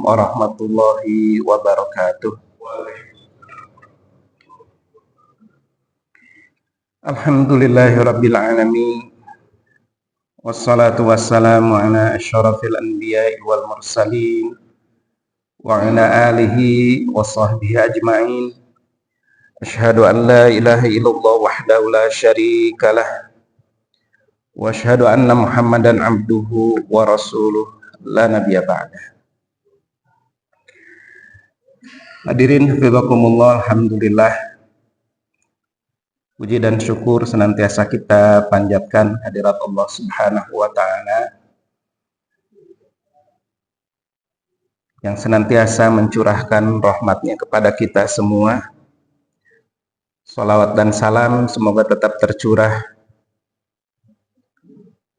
warahmatullahi wabarakatuh. Alhamdulillahirabbil alamin. Wassalatu wassalamu ala asyrafil anbiya'i wal mursalin wa ala alihi wa sahbihi ajma'in. Asyhadu an la ilaha illallah wahdahu la syarikalah wa asyhadu anna Muhammadan abduhu wa rasuluh la nabiyya ba'dah. Hadirin hafizakumullah, alhamdulillah. Puji dan syukur senantiasa kita panjatkan hadirat Allah Subhanahu wa taala yang senantiasa mencurahkan rahmatnya kepada kita semua. Salawat dan salam semoga tetap tercurah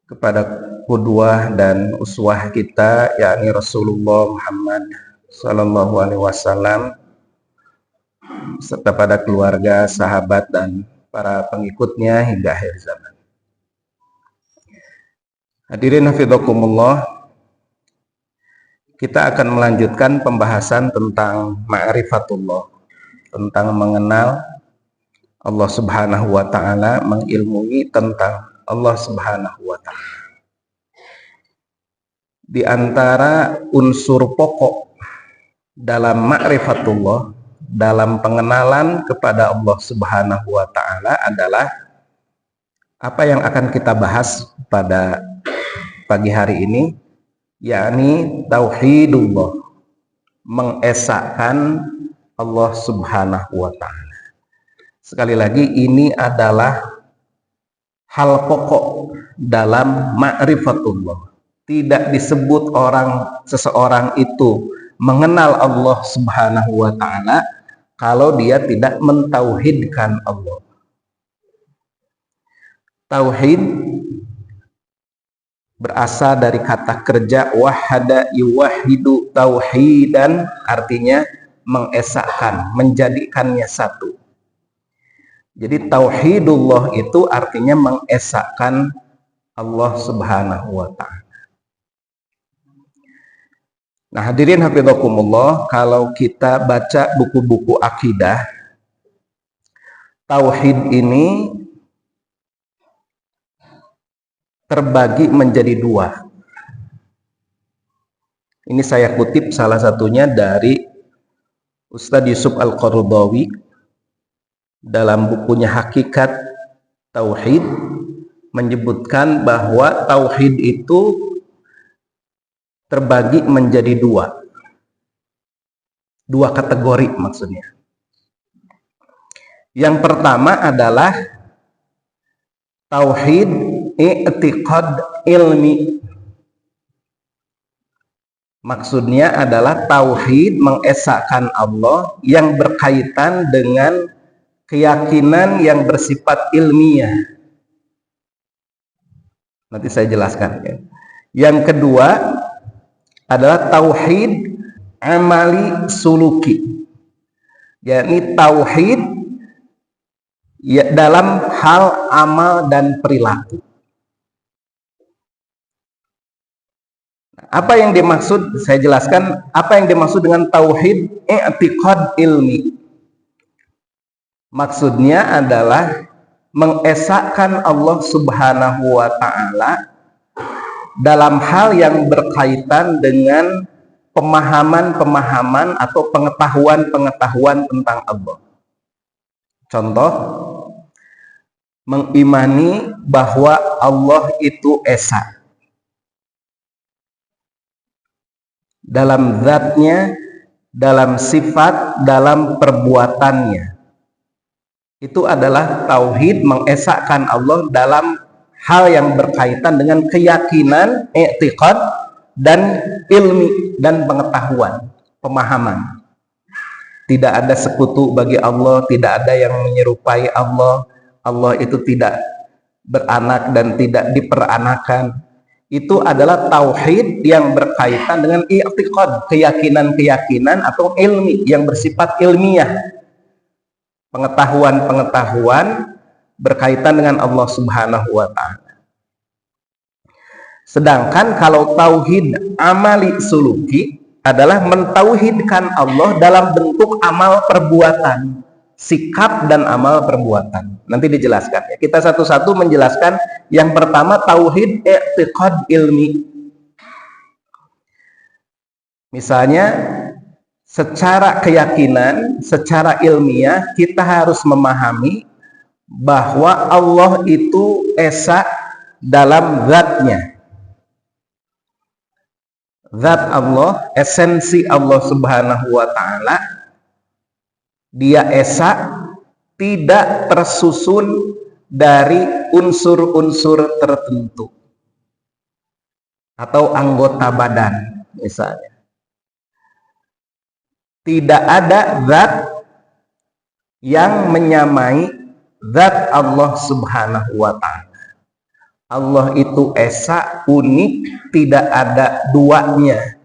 kepada qudwah dan uswah kita, yakni Rasulullah Muhammad sallallahu alaihi wasallam, serta pada keluarga, sahabat dan para pengikutnya hingga akhir zaman. Hadirin hafizakumullah, kita akan melanjutkan pembahasan tentang ma'rifatullah, tentang mengenal Allah Subhanahu wa taala, mengilmui tentang Allah Subhanahu wa taala. Di antara unsur pokok dalam ma'rifatullah, dalam pengenalan kepada Allah Subhanahu wa taala adalah apa yang akan kita bahas pada pagi hari ini, yakni tauhidullah, mengesahkan Allah Subhanahu wa taala. Sekali lagi, ini adalah hal pokok dalam ma'rifatullah. Tidak disebut seseorang itu mengenal Allah Subhanahu wa taala kalau dia tidak mentauhidkan Allah. Tauhid berasal dari kata kerja wahada yuwahidu tauhidan, artinya mengesahkan, menjadikannya satu. Jadi tauhidullah itu artinya mengesahkan Allah Subhanahu wa taala. Nah, hadirin hafizakumullah, kalau kita baca buku-buku akidah, tauhid ini terbagi menjadi dua. Ini saya kutip salah satunya dari Ustadz Yusuf Al-Qaradawi dalam bukunya Hakikat Tauhid, menyebutkan bahwa tauhid itu terbagi menjadi dua kategori maksudnya. Yang pertama adalah tauhid i'tiqad ilmi. Maksudnya adalah tauhid mengesahkan Allah yang berkaitan dengan keyakinan yang bersifat ilmiah. Nanti saya jelaskan ya. Yang kedua adalah tauhid amali suluki, yakni tauhid ya dalam hal amal dan perilaku. Apa yang dimaksud, saya jelaskan apa yang dimaksud dengan tauhid i'tiqad ilmi. Maksudnya adalah mengesahkan Allah Subhanahu wa taala dalam hal yang berkaitan dengan pemahaman-pemahaman atau pengetahuan-pengetahuan tentang Allah. Contoh, mengimani bahwa Allah itu esa dalam zatnya, dalam sifat, dalam perbuatannya. Itu adalah tauhid mengesahkan Allah dalam hal yang berkaitan dengan keyakinan, i'tiqad, dan ilmi, dan pengetahuan, pemahaman. Tidak ada sekutu bagi Allah, tidak ada yang menyerupai Allah. Allah itu tidak beranak dan tidak diperanakan. Itu adalah tauhid yang berkaitan dengan i'tiqad, keyakinan-keyakinan atau ilmi yang bersifat ilmiah. Pengetahuan-pengetahuan berkaitan dengan Allah Subhanahu wa taala. Sedangkan kalau tauhid amali suluki adalah mentauhidkan Allah dalam bentuk amal perbuatan, sikap dan amal perbuatan. Nanti dijelaskan ya. Kita satu-satu menjelaskan. Yang pertama, tauhid i'tiqad ilmi. Misalnya secara keyakinan, secara ilmiah kita harus memahami bahwa Allah itu esa dalam zatnya. Zat Allah, esensi Allah Subhanahu wa ta'ala, dia esa, tidak tersusun dari unsur-unsur tertentu atau anggota badan. Misalnya tidak ada zat yang menyamai zat Allah Subhanahu wa ta'ala. Allah itu esa, unik, tidak ada duanya.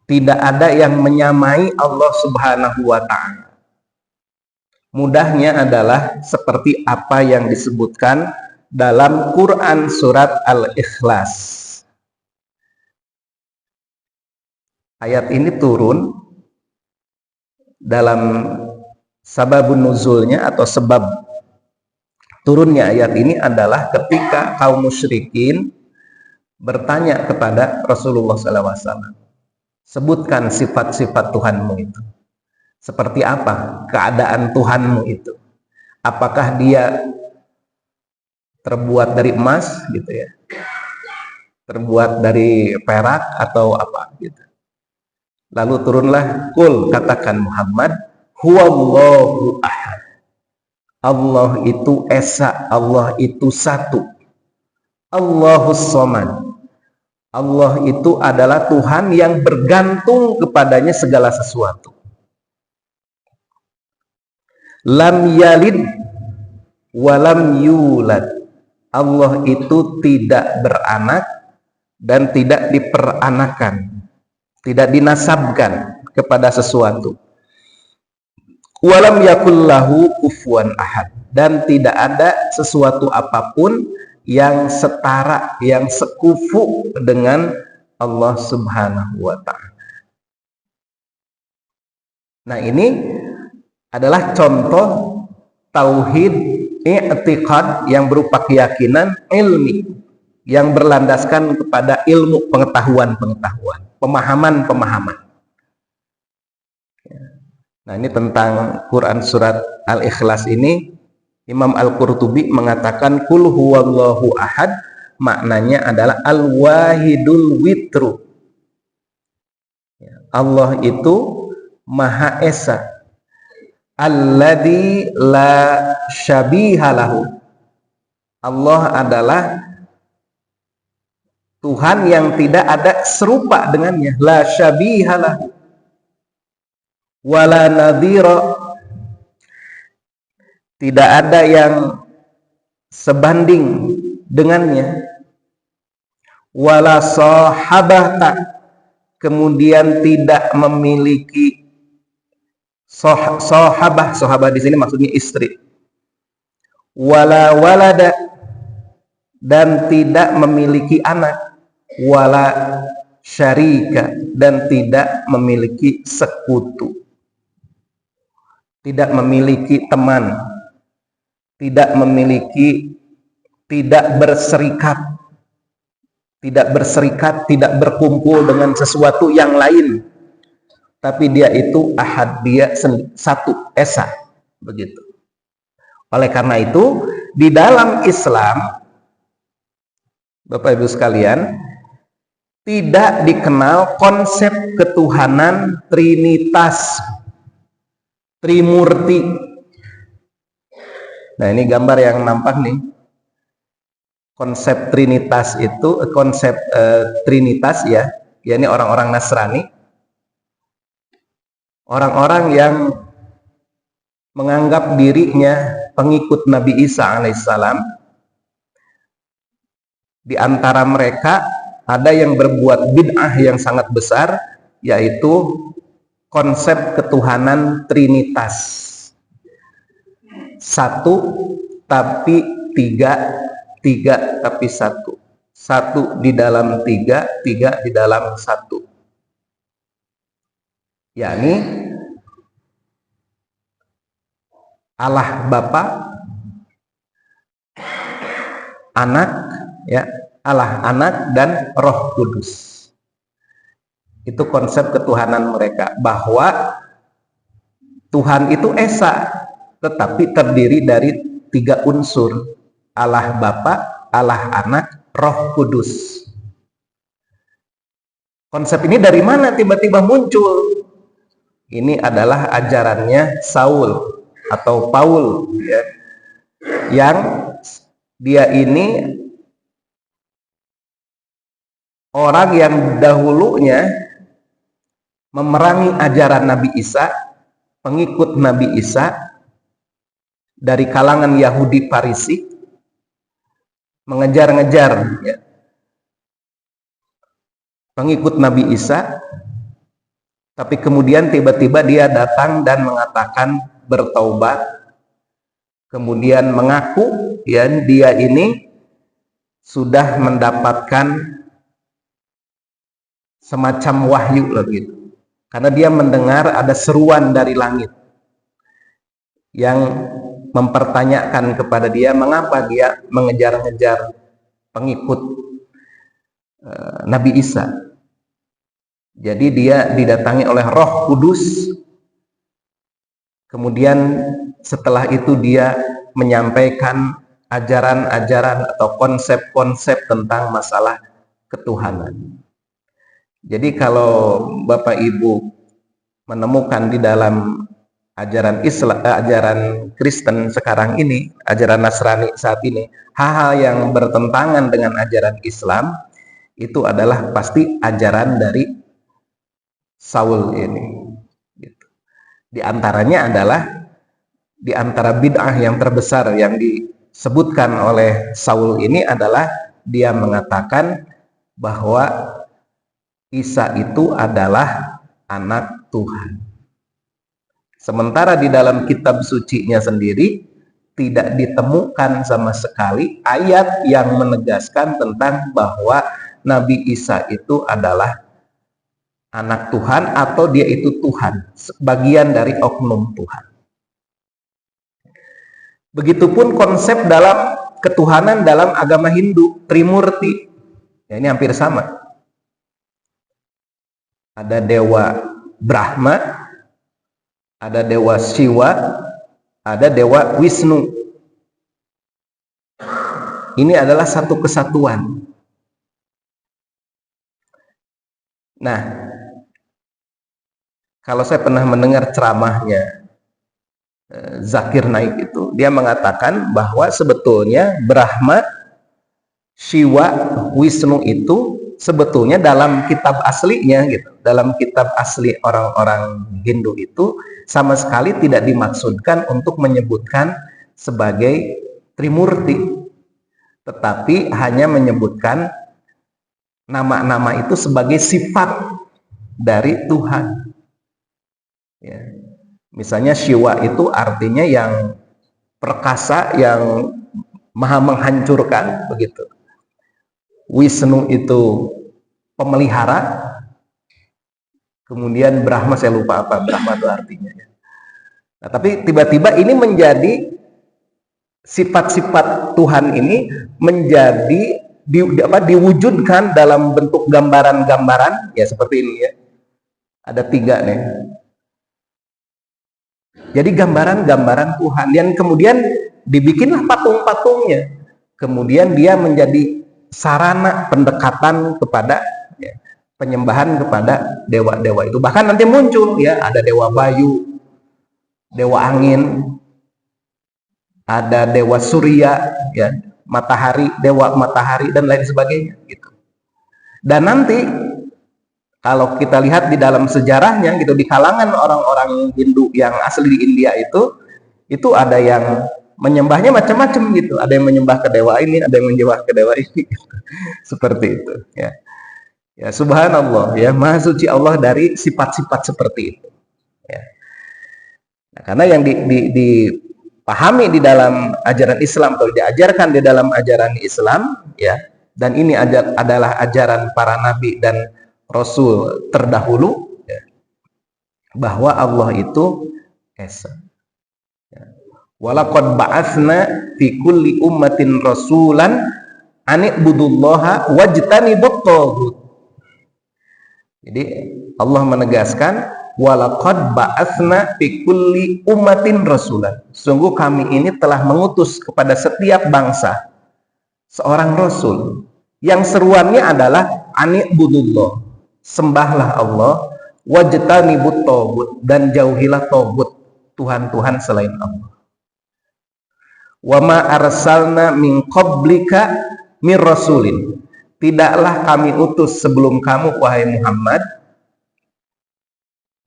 Tidak ada yang menyamai Allah Subhanahu wa ta'ala. Mudahnya adalah seperti apa yang disebutkan dalam Quran surat Al-Ikhlas. Ayat ini turun dalam sababun nuzulnya atau sebab turunnya ayat ini adalah ketika kaum musyrikin bertanya kepada Rasulullah SAW, sebutkan sifat-sifat Tuhanmu itu. Seperti apa keadaan Tuhanmu itu? Apakah dia terbuat dari emas gitu ya? Terbuat dari perak atau apa gitu? Lalu turunlah, kul, katakan Muhammad, huwallahu ahad. Allah itu esa, Allah itu satu. Allahus somad. Allah itu adalah Tuhan yang bergantung kepadanya segala sesuatu. Lam yalid walam yulad. Allah itu tidak beranak dan tidak diperanakan, tidak dinasabkan kepada sesuatu. Walam yakullahu kufuwan ahad, dan tidak ada sesuatu apapun yang setara, yang sekufu dengan Allah Subhanahu wa ta'ala. Nah, ini adalah contoh tauhid i'tiqad yang berupa keyakinan ilmi, yang berlandaskan kepada ilmu, pengetahuan-pengetahuan, pemahaman-pemahaman. Nah, ini tentang Quran surat Al-Ikhlas ini, Imam Al-Qurtubi mengatakan kul huwallahu ahad, maknanya adalah al-wahidul witru. Allah itu Maha Esa, alladzi la syabiha lahu. Allah adalah Tuhan yang tidak ada serupa dengannya, la syabiha lahu wala nadhira, tidak ada yang sebanding dengannya, wala sahabata, kemudian tidak memiliki sahabah. Sahabah di sini maksudnya istri. Wala walada, dan tidak memiliki anak. Wala syarika, dan tidak memiliki sekutu. Tidak memiliki teman, tidak memiliki, tidak berserikat, tidak berkumpul dengan sesuatu yang lain, tapi dia itu ahad, dia satu, esa, begitu. Oleh karena itu, di dalam Islam, Bapak Ibu sekalian, tidak dikenal konsep ketuhanan Trinitas, Trimurti. Nah, ini gambar yang nampak nih. Konsep Trinitas itu, konsep Trinitas ya, yakni orang-orang Nasrani, orang-orang yang menganggap dirinya pengikut Nabi Isa alaihissalam. Di antara mereka ada yang berbuat bid'ah yang sangat besar, yaitu konsep ketuhanan Trinitas. Satu tapi tiga, tiga tapi satu. Satu di dalam tiga, tiga di dalam satu. yakni Allah Bapa, Anak, ya, Allah Anak dan Roh Kudus. Itu konsep ketuhanan mereka, bahwa Tuhan itu esa, tetapi terdiri dari 3 unsur: Allah Bapa, Allah Anak, Roh Kudus. Konsep ini dari mana tiba-tiba muncul? Ini adalah ajarannya Saul atau Paul, ya, yang dia ini orang yang dahulunya memerangi ajaran Nabi Isa, pengikut Nabi Isa dari kalangan Yahudi Farisi, mengejar-ngejar, ya, pengikut Nabi Isa. Tapi kemudian tiba-tiba dia datang dan mengatakan bertaubat, kemudian mengaku, ya, dia ini sudah mendapatkan semacam wahyu gitu. Karena dia mendengar ada seruan dari langit yang mempertanyakan kepada dia mengapa dia mengejar-ngejar pengikut Nabi Isa. Jadi dia didatangi oleh Roh Kudus. Kemudian setelah itu dia menyampaikan ajaran-ajaran atau konsep-konsep tentang masalah ketuhanan. Jadi kalau Bapak Ibu menemukan di dalam ajaran Islam, ajaran Kristen sekarang ini, ajaran Nasrani saat ini, hal-hal yang bertentangan dengan ajaran Islam, itu adalah pasti ajaran dari Saul ini. Di antaranya adalah, di antara bid'ah yang terbesar yang disebutkan oleh Saul ini adalah dia mengatakan bahwa Isa itu adalah anak Tuhan. Sementara di dalam kitab sucinya sendiri tidak ditemukan sama sekali ayat yang menegaskan tentang bahwa Nabi Isa itu adalah anak Tuhan atau dia itu Tuhan, bagian dari oknum Tuhan. Begitupun konsep dalam ketuhanan dalam agama Hindu, Trimurti. Ya, ini hampir sama. Ada dewa Brahma, ada dewa Siwa, ada dewa Wisnu. Ini adalah satu kesatuan. Nah, kalau saya pernah mendengar ceramahnya Zakir Naik itu, dia mengatakan bahwa sebetulnya Brahma, Siwa, Wisnu itu sebetulnya dalam kitab aslinya gitu, dalam kitab asli orang-orang Hindu itu sama sekali tidak dimaksudkan untuk menyebutkan sebagai Trimurti, tetapi hanya menyebutkan nama-nama itu sebagai sifat dari Tuhan. Ya. Misalnya Siwa itu artinya yang perkasa, yang maha menghancurkan, begitu. Wisnu itu pemelihara. Kemudian Brahma, saya lupa apa Brahma itu artinya. Nah, tapi tiba-tiba ini menjadi sifat-sifat Tuhan ini menjadi diwujudkan dalam bentuk gambaran-gambaran, ya seperti ini ya. Ada 3 nih. Jadi gambaran-gambaran Tuhan, yang kemudian dibikinlah patung-patungnya. Kemudian dia menjadi sarana pendekatan kepada, ya, penyembahan kepada dewa-dewa itu. Bahkan nanti muncul, ya, ada dewa Bayu, dewa angin, ada dewa Surya, ya, matahari, dewa matahari dan lain sebagainya gitu. Dan nanti kalau kita lihat di dalam sejarahnya gitu, di kalangan orang-orang Hindu yang asli di India itu ada yang menyembahnya macam-macam gitu. Ada yang menyembah ke dewa ini, ada yang menyembah ke dewa ini. Seperti itu, ya. Ya, subhanallah, ya, maha suci Allah dari sifat-sifat seperti itu. Ya. Nah, karena yang dipahami di dalam ajaran Islam atau diajarkan di dalam ajaran Islam, ya, dan ini adalah ajaran para nabi dan rasul terdahulu, ya, bahwa Allah itu esa. Walaqad ba'atsna fi kulli ummatin rasulan ani'budullaha wajtanibut taghut. Jadi Allah menegaskan walaqad ba'atsna fi kulli ummatin rasulan. Sungguh kami ini telah mengutus kepada setiap bangsa seorang rasul yang seruannya adalah ani'budullah, sembahlah Allah, wajtanibut taghut, dan jauhilah taghut, tuhan-tuhan selain Allah. Wa ma arsalna min qablika mir rasulin. Tidaklah kami utus sebelum kamu wahai Muhammad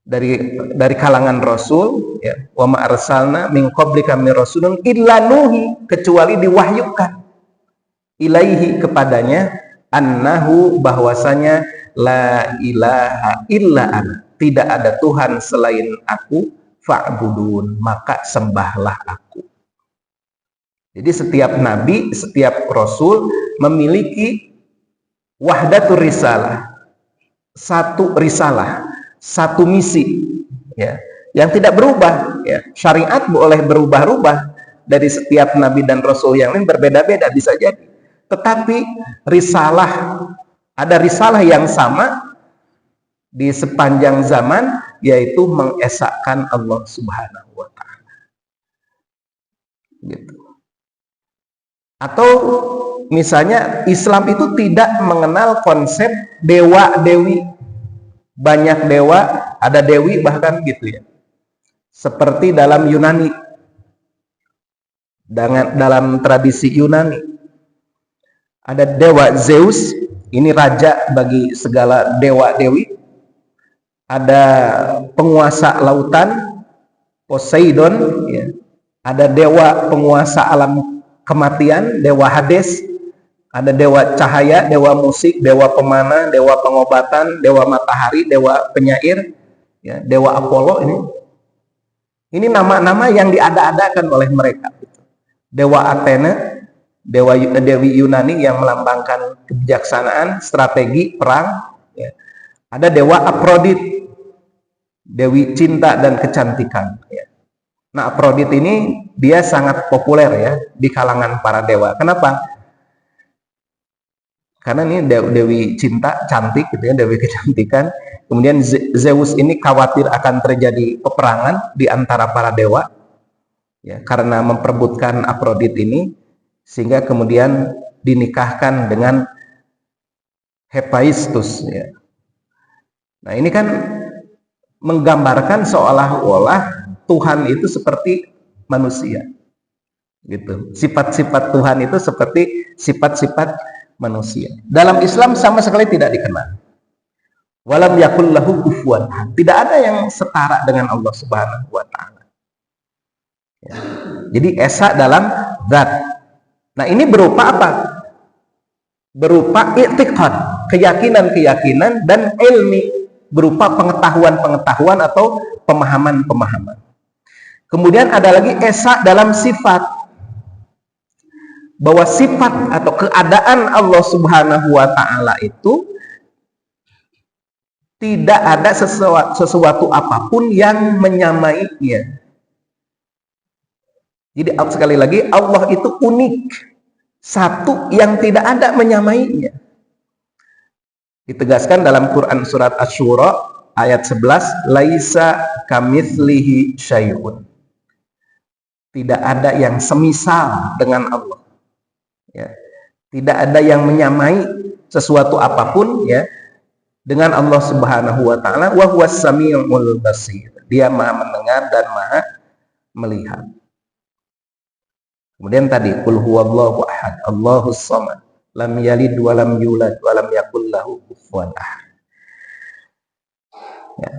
dari kalangan rasul, ya. Wa ma arsalna min qablika mir rasulin illa nuhi, kecuali diwahyukan ilaihi, kepadanya, annahu, bahwasanya la ilaha illa ana, tidak ada Tuhan selain aku, fa'budun, maka sembahlah aku. Jadi setiap nabi, setiap rasul memiliki wahdatur risalah, satu risalah, satu misi, ya, yang tidak berubah, ya. Syariat boleh berubah-ubah dari setiap nabi dan rasul yang lain, berbeda-beda bisa jadi, tetapi risalah, ada risalah yang sama di sepanjang zaman, yaitu mengesahkan Allah Subhanahu wa ta'ala, gitu. Atau misalnya Islam itu tidak mengenal konsep dewa dewi, banyak dewa, ada dewi bahkan gitu ya, seperti dalam Yunani, dalam tradisi Yunani ada dewa Zeus, ini raja bagi segala dewa dewi. Ada penguasa lautan Poseidon, ya. Ada dewa penguasa alam kematian, dewa Hades. Ada dewa cahaya, dewa musik, dewa pemanah, dewa pengobatan, dewa matahari, dewa penyair, ya, dewa Apollo. Ini nama-nama yang diada-adakan oleh mereka. Dewa Athena, dewi Yunani yang melambangkan kebijaksanaan, strategi perang, ya. Ada dewa Aphrodite, dewi cinta dan kecantikan, ya. Nah, Aphrodite ini dia sangat populer, ya, di kalangan para dewa. Kenapa? Karena ini dewi cinta, cantik gitu ya, dewi kecantikan. Kemudian Zeus ini khawatir akan terjadi peperangan di antara para dewa, ya, karena memperebutkan Aphrodite ini, sehingga kemudian dinikahkan dengan Hephaestus, ya. Nah, ini kan menggambarkan seolah-olah Tuhan itu seperti manusia, gitu. Sifat-sifat Tuhan itu seperti sifat-sifat manusia. Dalam Islam sama sekali tidak dikenal. Walam yakul lahu kufuwan ahad. Tidak ada yang setara dengan Allah Subhanahu wa ta'ala. Ya. Jadi esa dalam zat. Nah, ini berupa apa? Berupa i'tiqad, keyakinan-keyakinan, dan ilmi, berupa pengetahuan-pengetahuan atau pemahaman-pemahaman. Kemudian ada lagi esa dalam sifat, bahwa sifat atau keadaan Allah Subhanahu wa ta'ala itu tidak ada sesuatu apapun yang menyamainya. Jadi sekali lagi, Allah itu unik, satu yang tidak ada menyamainya. Ditegaskan dalam Quran surat Asy-Syura ayat 11, laisa kamitslihi syai'un. Tidak ada yang semisal dengan Allah. Ya. Tidak ada yang menyamai sesuatu apapun, ya, dengan Allah Subhanahu wa ta'ala. Wa huwas samiul basir. Dia Maha mendengar dan Maha melihat. Kemudian tadi, qul huwallahu ahad, Allahus samad, lam yalid wa lam yulad wa lam yakul lahu kufuwan ahad. Ya.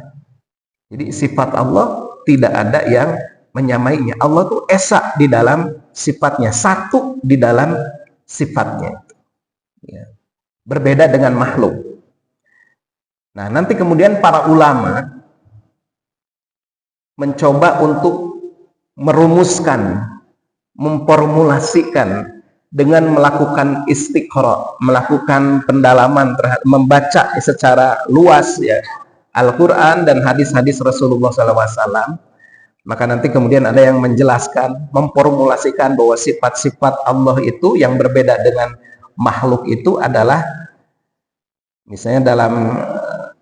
Jadi sifat Allah tidak ada yang menyamainya. Allah itu esa di dalam sifatnya, satu di dalam sifatnya. Ya. Berbeda dengan makhluk. Nah, nanti kemudian para ulama mencoba untuk merumuskan, memformulasikan dengan melakukan istiqra, melakukan pendalaman terhadap, membaca secara luas, ya, Al-Quran dan hadis-hadis Rasulullah SAW, maka nanti kemudian ada yang menjelaskan, memformulasikan bahwa sifat-sifat Allah itu yang berbeda dengan makhluk itu adalah, misalnya dalam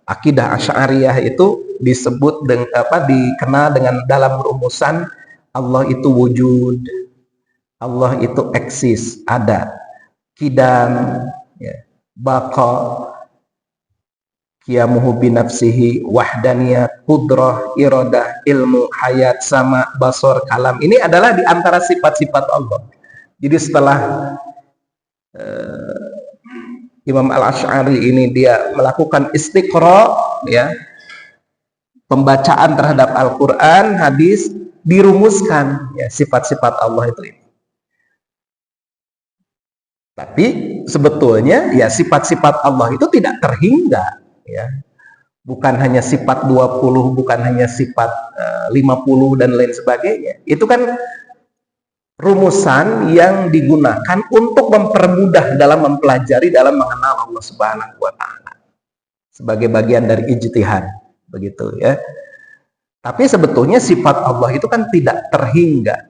akidah Asy'ariyah itu disebut dikenal dengan dalam rumusan Allah itu wujud, Allah itu eksis, ada, kidam, ya, baqa, qiyamuhu binafsihi, wahdaniyat, qudrah, iradah, ilmu, hayat, sama, basar, kalam. Ini adalah di antara sifat-sifat Allah. Jadi setelah Imam Al-Asy'ari ini dia melakukan istiqra, ya, pembacaan terhadap Al-Quran, hadis, dirumuskan ya sifat-sifat Allah itu. Tapi sebetulnya ya sifat-sifat Allah itu tidak terhingga, ya. Bukan hanya sifat 20, bukan hanya sifat 50 dan lain sebagainya. Itu kan rumusan yang digunakan untuk mempermudah dalam mempelajari, dalam mengenal Allah Subhanahu wa taala. Sebagai bagian dari ijtihad, begitu ya. Tapi sebetulnya sifat Allah itu kan tidak terhingga.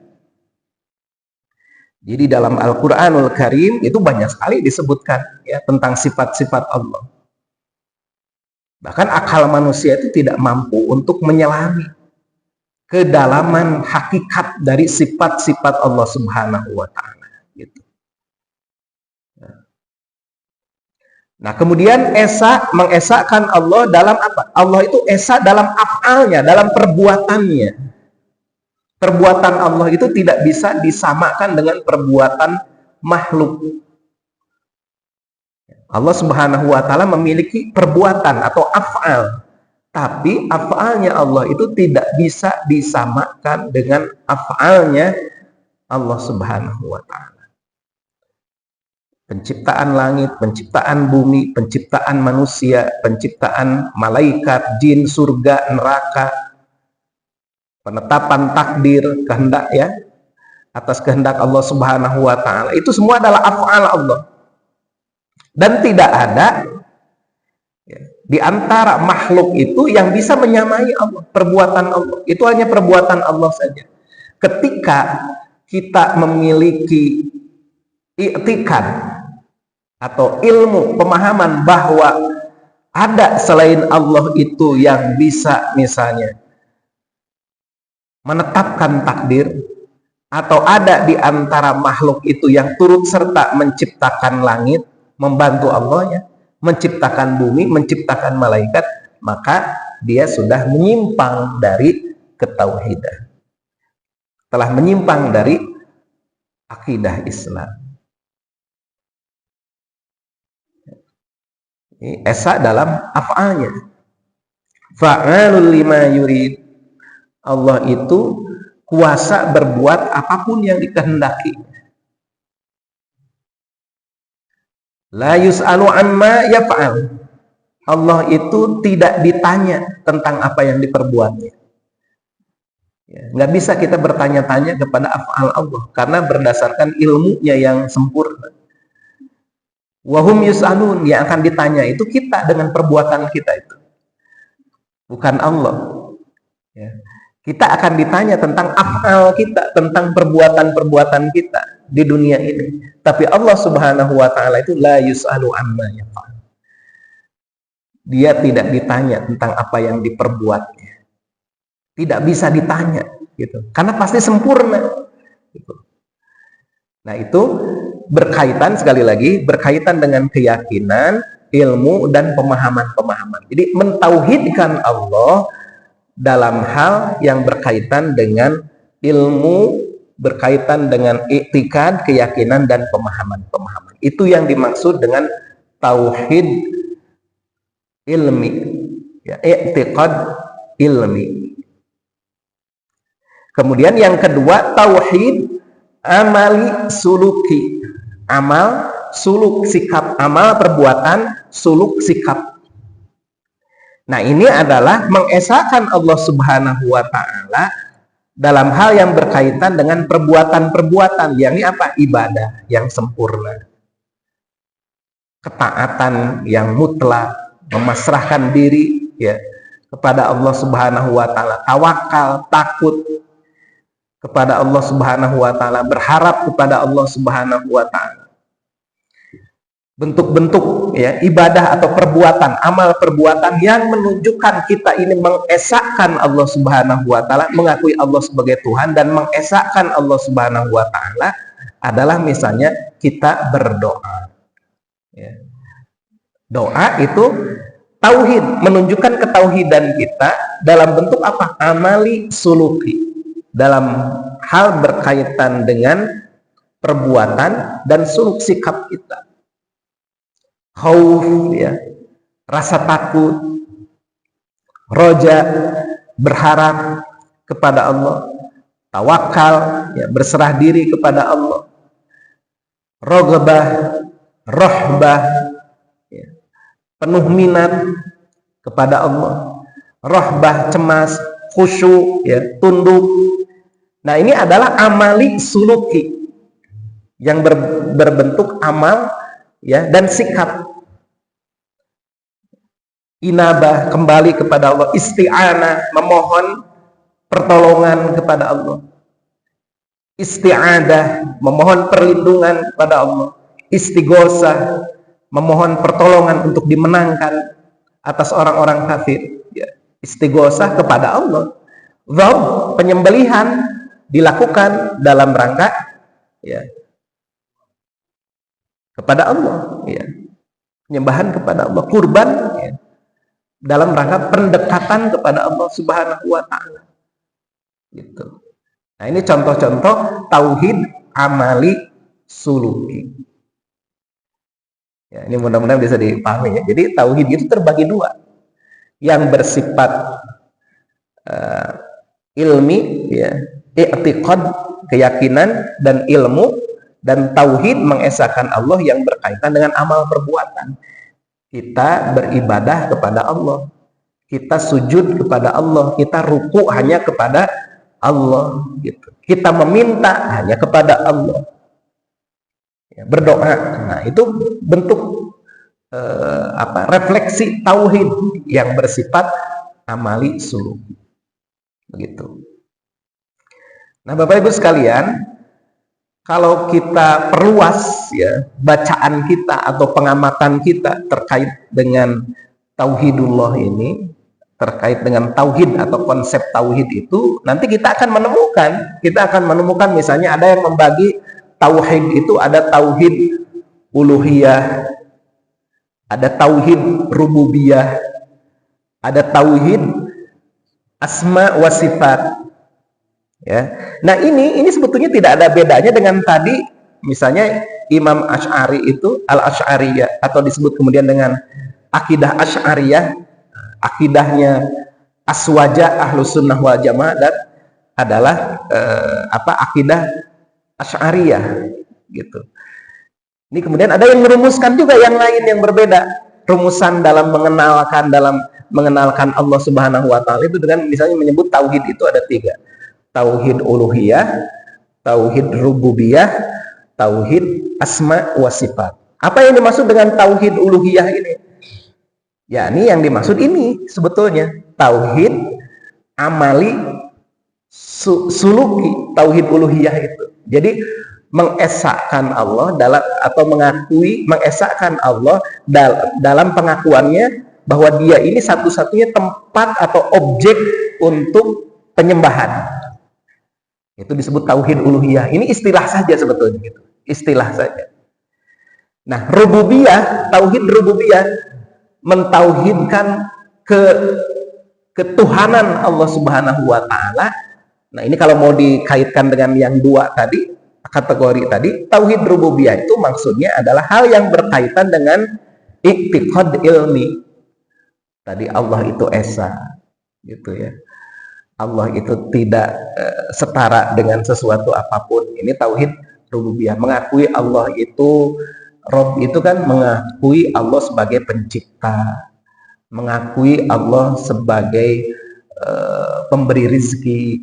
Jadi dalam Al-Qur'anul Karim itu banyak sekali disebutkan ya tentang sifat-sifat Allah. Bahkan akal manusia itu tidak mampu untuk menyelami kedalaman hakikat dari sifat-sifat Allah Subhanahu wa taala gitu. Nah, kemudian mengesahkan Allah dalam apa? Allah itu esa dalam af'alnya, dalam perbuatannya. Perbuatan Allah itu tidak bisa disamakan dengan perbuatan makhluk. Allah Subhanahu wa taala memiliki perbuatan atau af'al, tapi af'alnya Allah itu tidak bisa disamakan dengan af'alnya Allah Subhanahu wa taala. Penciptaan langit, penciptaan bumi, penciptaan manusia, penciptaan malaikat, jin, surga, neraka, penetapan takdir, kehendak ya, atas kehendak Allah Subhanahu wa taala, itu semua adalah af'al Allah. Dan tidak ada ya, di antara makhluk itu yang bisa menyamai Allah, perbuatan Allah. Itu hanya perbuatan Allah saja. Ketika kita memiliki i'tikad atau ilmu, pemahaman bahwa ada selain Allah itu yang bisa misalnya menetapkan takdir, atau ada di antara makhluk itu yang turut serta menciptakan langit, membantu Allah ya, menciptakan bumi, menciptakan malaikat, maka dia sudah menyimpang dari ketauhidan, telah menyimpang dari akidah Islam. Ini esa dalam af'alnya, fa'alul lima yurid. Allah itu kuasa berbuat apapun yang dikehendaki. La yus'alu amma yaf'al. Allah itu tidak ditanya tentang apa yang diperbuatnya. Ya, nggak bisa kita bertanya-tanya kepada af'al Allah karena berdasarkan ilmunya yang sempurna. Wahum yus'alun, yang akan ditanya itu kita dengan perbuatan kita itu, bukan Allah. Ya. Kita akan ditanya tentang af'al kita, tentang perbuatan-perbuatan kita di dunia ini. Tapi Allah Subhanahu wa taala itu la yus'alu amma yaf'al. Dia tidak ditanya tentang apa yang diperbuatnya. Tidak bisa ditanya gitu. Karena pasti sempurna gitu. Nah, itu berkaitan, sekali lagi, berkaitan dengan keyakinan, ilmu dan pemahaman-pemahaman. Jadi mentauhidkan Allah dalam hal yang berkaitan dengan ilmu, berkaitan dengan i'tikad, keyakinan dan pemahaman-pemahaman. Itu yang dimaksud dengan tauhid ilmi, ya, i'tikad ilmi. Kemudian yang kedua, tauhid amali suluki. Amal, suluk, sikap. Amal, perbuatan, suluk, sikap. Nah, ini adalah mengesahkan Allah Subhanahu wa taala dalam hal yang berkaitan dengan perbuatan-perbuatan, yakni apa? Ibadah yang sempurna, ketaatan yang mutlak, memasrahkan diri ya kepada Allah Subhanahu wa taala, tawakal, takut kepada Allah Subhanahu wa taala, berharap kepada Allah Subhanahu wa taala. Bentuk-bentuk ya ibadah atau perbuatan, amal perbuatan yang menunjukkan kita ini mengesahkan Allah Subhanahu wa taala, mengakui Allah sebagai Tuhan dan mengesahkan Allah Subhanahu wa taala adalah misalnya kita berdoa. Ya. Doa itu tauhid, menunjukkan ketauhidan kita dalam bentuk apa? Amali suluki, dalam hal berkaitan dengan perbuatan dan suluk sikap kita. Khauf ya, rasa takut, roja, berharap kepada Allah, tawakal ya, berserah diri kepada Allah, rogbah, rohbah ya, penuh minat kepada Allah, rohbah, cemas, khusyuk ya, tunduk. Nah, ini adalah amali suluki yang berbentuk amal ya dan sikap. Inabah, kembali kepada Allah, isti'anah, memohon pertolongan kepada Allah, isti'adah, memohon perlindungan kepada Allah, istighosah, memohon pertolongan untuk dimenangkan atas orang-orang kafir ya. Istighosah kepada Allah, dzab, penyembelihan dilakukan dalam rangka ya kepada Allah ya, penyembahan kepada Allah, kurban ya, dalam rangka pendekatan kepada Allah Subhanahu wa taala. Gitu. Nah, ini contoh-contoh tauhid amali suluki. Ya, ini mudah-mudahan bisa dipahami ya. Jadi tauhid itu terbagi dua. Yang bersifat ilmi ya, i'tiqad, keyakinan dan ilmu, dan tauhid mengesahkan Allah yang berkaitan dengan amal perbuatan. Kita beribadah kepada Allah, kita sujud kepada Allah, kita ruku hanya kepada Allah gitu. Kita meminta hanya kepada Allah. Ya, berdoa. Nah, itu bentuk refleksi tauhid yang bersifat amali suluk. Begitu. Nah, Bapak Ibu sekalian, kalau kita perluas ya bacaan kita atau pengamatan kita terkait dengan tauhidullah ini, terkait dengan tauhid atau konsep tauhid itu, nanti kita akan menemukan misalnya ada yang membagi tauhid itu, ada tauhid uluhiyah, ada tauhid rububiyah, ada tauhid asma wa sifat. Ya. Nah, ini sebetulnya tidak ada bedanya dengan tadi misalnya Imam Asy'ari itu al-Asy'ariyah, atau disebut kemudian dengan akidah Asy'ariyah, akidahnya aswaja Ahlus Sunnah wal Jamaah, dan adalah akidah Asy'ariyah gitu. Ini kemudian ada yang merumuskan juga yang lain yang berbeda, rumusan dalam mengenalkan Allah Subhanahu wa taala itu dengan misalnya menyebut tauhid itu ada 3. Tauhid uluhiyah, tauhid rububiyah, tauhid asma wa sifat. Apa yang dimaksud dengan tauhid uluhiyah ini? Ya, ini yang dimaksud ini sebetulnya tauhid amali suluki, tauhid uluhiyah itu. Jadi mengesahkan Allah mengesahkan Allah dalam pengakuannya bahwa Dia ini satu-satunya tempat atau objek untuk penyembahan. Itu disebut tauhid uluhiyah. Ini istilah saja sebetulnya gitu. Istilah saja. Nah, rububiyah, tauhid rububiyah mentauhidkan ketuhanan Allah Subhanahu wa taala. Nah, ini kalau mau dikaitkan dengan yang dua tadi, kategori tadi, tauhid rububiyah itu maksudnya adalah hal yang berkaitan dengan i'tiqad ilmi. Tadi Allah itu esa gitu ya. Allah itu tidak setara dengan sesuatu apapun. Ini tauhid rububiyah, mengakui Allah itu Rabb, itu kan mengakui Allah sebagai pencipta, mengakui Allah sebagai pemberi rizki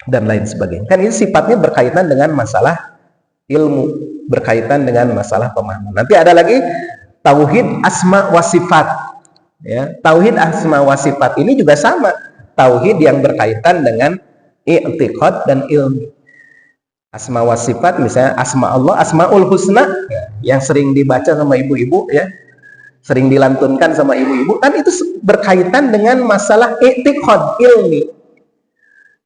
dan lain sebagainya. Kan ini sifatnya berkaitan dengan masalah ilmu, berkaitan dengan masalah pemahaman. Nanti ada lagi tauhid asma wa sifat. Ya, tauhid asma wa sifat ini juga sama. Tauhid yang berkaitan dengan i'tiqad dan ilmu. Asma wa sifat misalnya asma Allah, asmaul husna yang sering dibaca sama ibu-ibu ya, sering dilantunkan sama ibu-ibu, kan itu berkaitan dengan masalah i'tiqad, ilmi.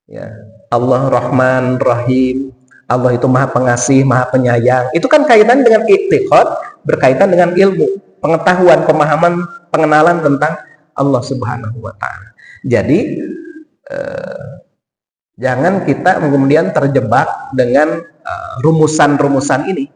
Ya, Allah Rahman Rahim, Allah itu Maha Pengasih, Maha Penyayang. Itu kan kaitan dengan i'tiqad, berkaitan dengan ilmu, pengetahuan, pemahaman, pengenalan tentang Allah Subhanahu wa taala. Jadi jangan kita kemudian terjebak dengan rumusan-rumusan ini.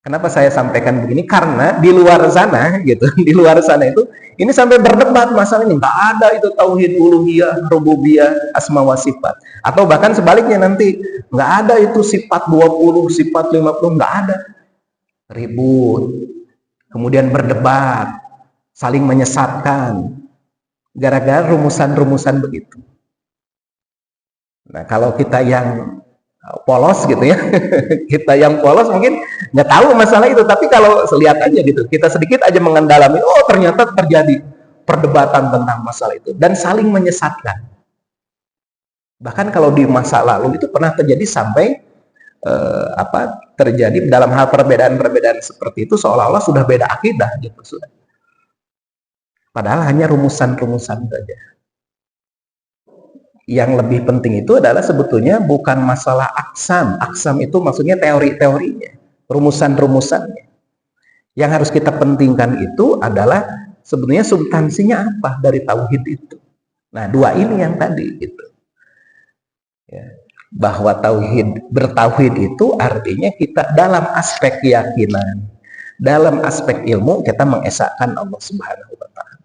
Kenapa saya sampaikan begini? Karena di luar sana gitu, di luar sana itu ini sampai berdebat masalah ini. Nggak ada itu tauhid uluhiyah, rububiyah, asma wa sifat. Atau bahkan sebaliknya nanti nggak ada itu sifat 20, sifat 50, nggak ada. Ribut, kemudian berdebat, saling menyesatkan gara-gara rumusan-rumusan begitu. Nah, kalau kita yang polos gitu ya, kita yang polos mungkin nggak tahu masalah itu, tapi kalau lihat aja gitu, kita sedikit aja mengendalami, oh ternyata terjadi perdebatan tentang masalah itu dan saling menyesatkan. Bahkan kalau di masa lalu itu pernah terjadi sampai terjadi dalam hal perbedaan-perbedaan seperti itu seolah-olah sudah beda akidah gitu sudah. Padahal hanya rumusan-rumusan saja. Yang lebih penting itu adalah sebetulnya bukan masalah aksam. Aksam itu maksudnya teori-teorinya, rumusan-rumusannya. Yang harus kita pentingkan itu adalah sebetulnya substansinya apa dari tauhid itu. Nah, dua ini yang tadi gitu. Ya. Bahwa bertauhid itu artinya kita dalam aspek keyakinan, dalam aspek ilmu kita mengesahkan Allah Subhanahu wa taala.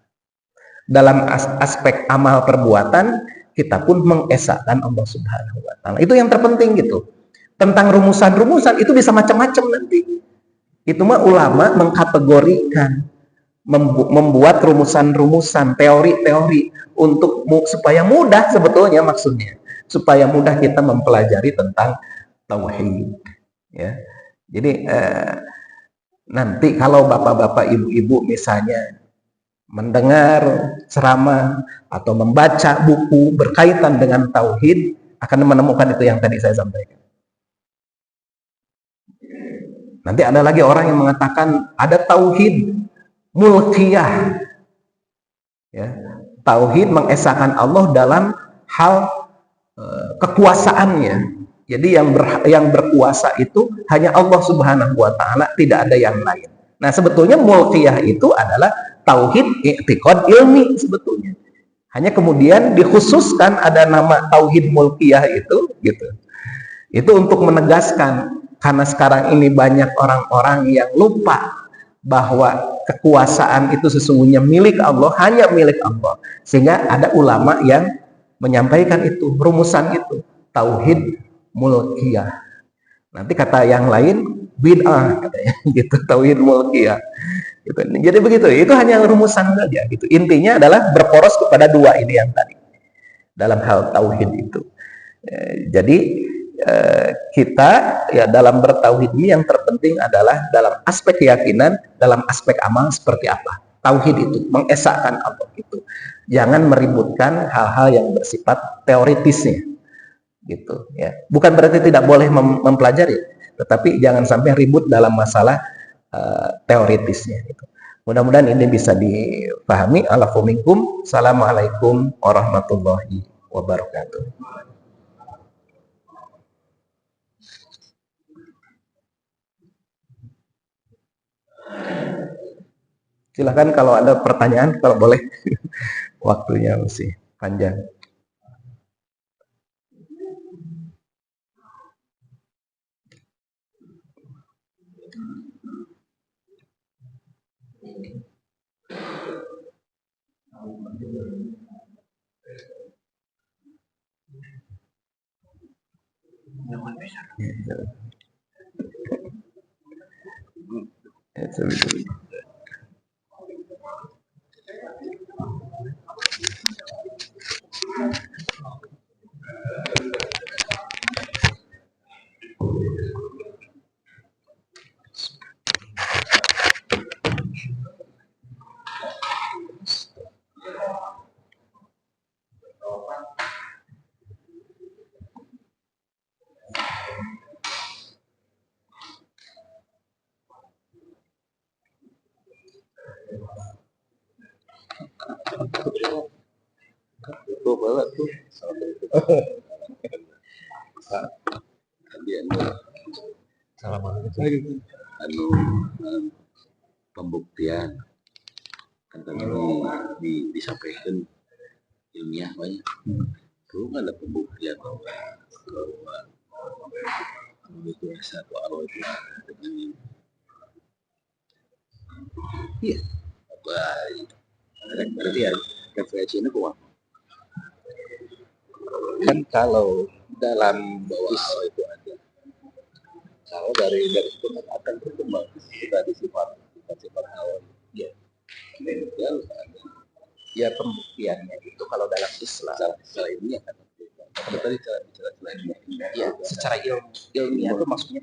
Dalam aspek amal perbuatan kita pun mengesahkan Allah Subhanahu wa taala. Itu yang terpenting gitu. Tentang rumusan-rumusan itu bisa macam-macam nanti. Itu mah ulama mengkategorikan, membuat rumusan-rumusan, teori-teori untuk supaya mudah sebetulnya maksudnya, supaya mudah kita mempelajari tentang tauhid. Ya. Jadi nanti kalau bapak-bapak, ibu-ibu misalnya mendengar ceramah atau membaca buku berkaitan dengan tauhid, akan menemukan itu yang tadi saya sampaikan. Nanti ada lagi orang yang mengatakan ada tauhid mulkiyah, ya, tauhid mengesahkan Allah dalam hal kekuasaannya. Jadi yang berkuasa itu hanya Allah Subhanahu wa taala, tidak ada yang lain. Nah, sebetulnya mulkiyah itu adalah tauhid i'tiqad ilmi sebetulnya. Hanya kemudian dikhususkan ada nama tauhid mulkiyah itu gitu. Itu untuk menegaskan, karena sekarang ini banyak orang-orang yang lupa bahwa kekuasaan itu sesungguhnya milik Allah, hanya milik Allah. Sehingga ada ulama yang menyampaikan itu, rumusan itu, tauhid mulkiyah. Nanti kata yang lain bid'ah katanya gitu, tauhid mulkiyah. Gitu. Jadi begitu, itu hanya rumusan saja gitu. Intinya adalah berporos kepada dua ini yang tadi dalam hal tauhid itu. Jadi kita ya dalam bertauhid ini yang terpenting adalah dalam aspek keyakinan, dalam aspek amal seperti apa. Tauhid itu mengesahkan Allah itu. Jangan meributkan hal-hal yang bersifat teoritisnya. Gitu ya. Bukan berarti tidak boleh mempelajari, tetapi jangan sampai ribut dalam masalah teoritisnya gitu. Mudah-mudahan ini bisa dipahami. Alafu minkum. Assalamualaikum warahmatullahi wabarakatuh. Silahkan kalau ada pertanyaan, kalau boleh. Waktunya masih panjang. Itu bawa tuh tadi salah anu pembuktian kan tadi disampaikan ilmiah banyak belum ada pembuktian bahwa itu satu awal itu dengan iya baik berarti ya referensi ini kuat kan kalau dalam bawah itu ada kalau dari itu akan berkembang tadi sifat awal ya meninggal ada ya pembuktiannya itu kalau dalam Islam secara ilmiah kan tadi bicara ilmiah ya secara ilmiah itu maksudnya